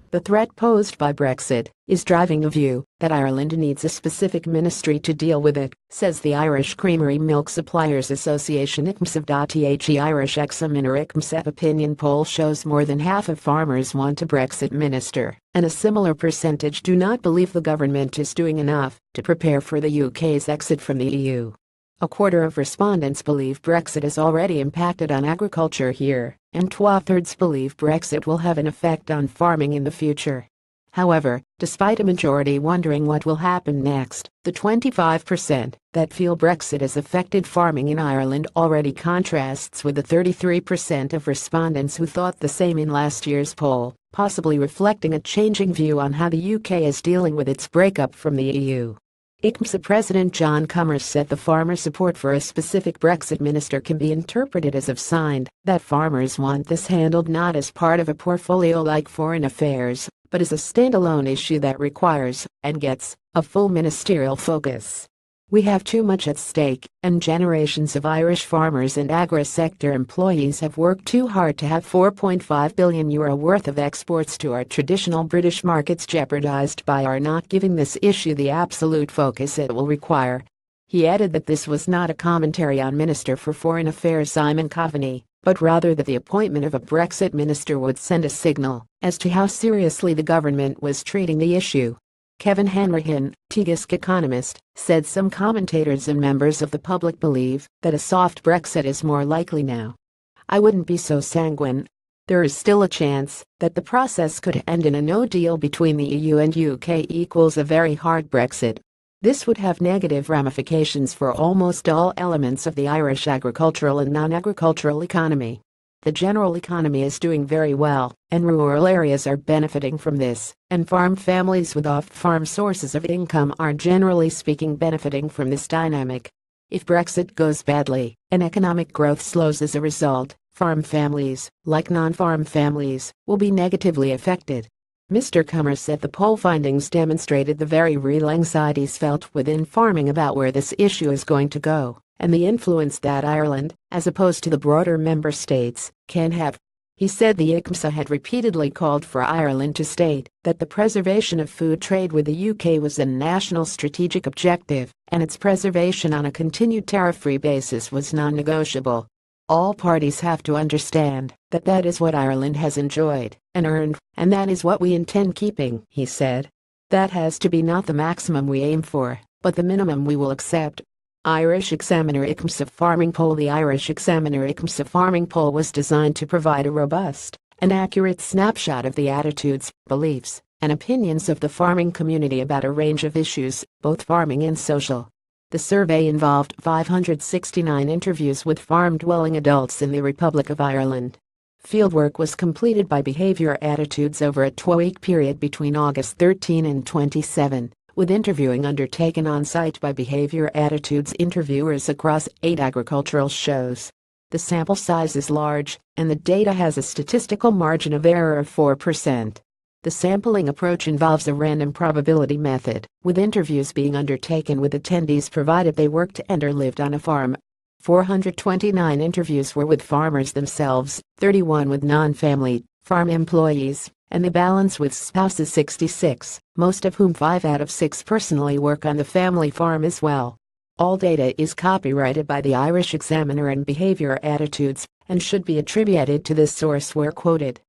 The threat posed by Brexit is driving a view that Ireland needs a specific ministry to deal with it, says the Irish Creamery Milk Suppliers Association ICMSA. Irish Examiner ICMSA opinion poll shows more than half of farmers want a Brexit minister, and a similar percentage do not believe the government is doing enough to prepare for the UK's exit from the EU. A quarter of respondents believe Brexit has already impacted on agriculture here, and 2/3 believe Brexit will have an effect on farming in the future. However, despite a majority wondering what will happen next, the 25% that feel Brexit has affected farming in Ireland already contrasts with the 33% of respondents who thought the same in last year's poll, possibly reflecting a changing view on how the UK is dealing with its breakup from the EU. ICMSA President John Cummers said the farmer support for a specific Brexit minister can be interpreted as a sign that farmers want this handled not as part of a portfolio like foreign affairs, but as a standalone issue that requires, and gets, a full ministerial focus. We have too much at stake, and generations of Irish farmers and agri-sector employees have worked too hard to have €4.5 billion worth of exports to our traditional British markets jeopardized by our not giving this issue the absolute focus it will require. He added that this was not a commentary on Minister for Foreign Affairs Simon Coveney, but rather that the appointment of a Brexit minister would send a signal as to how seriously the government was treating the issue. Kevin Hanrahan, Teagasc economist, said some commentators and members of the public believe that a soft Brexit is more likely now. I wouldn't be so sanguine. There is still a chance that the process could end in a no deal between the EU and UK equals a very hard Brexit. This would have negative ramifications for almost all elements of the Irish agricultural and non-agricultural economy. The general economy is doing very well, and rural areas are benefiting from this, and farm families with off-farm sources of income are generally speaking benefiting from this dynamic. If Brexit goes badly, and economic growth slows as a result, farm families, like non-farm families, will be negatively affected. Mr. Cummers said the poll findings demonstrated the very real anxieties felt within farming about where this issue is going to go, and the influence that Ireland, as opposed to the broader member states, can have. He said the ICMSA had repeatedly called for Ireland to state that the preservation of food trade with the UK was a national strategic objective, and its preservation on a continued tariff-free basis was non-negotiable. All parties have to understand that that is what Ireland has enjoyed and earned, and that is what we intend keeping, he said. That has to be not the maximum we aim for, but the minimum we will accept. Irish Examiner ICMSA Farming Poll. The Irish Examiner ICMSA Farming Poll was designed to provide a robust and accurate snapshot of the attitudes, beliefs, and opinions of the farming community about a range of issues, both farming and social. The survey involved 569 interviews with farm-dwelling adults in the Republic of Ireland. Fieldwork was completed by Behaviour Attitudes over a 2-week period between August 13 and 27. With interviewing undertaken on-site by Behaviour Attitudes interviewers across 8 agricultural shows. The sample size is large, and the data has a statistical margin of error of 4%. The sampling approach involves a random probability method, with interviews being undertaken with attendees provided they worked and or lived on a farm. 429 interviews were with farmers themselves, 31 with non-family farm employees, and the balance with spouses 66, most of whom 5 out of 6 personally work on the family farm as well. All data is copyrighted by the Irish Examiner and Behaviour Attitudes, and should be attributed to this source where quoted.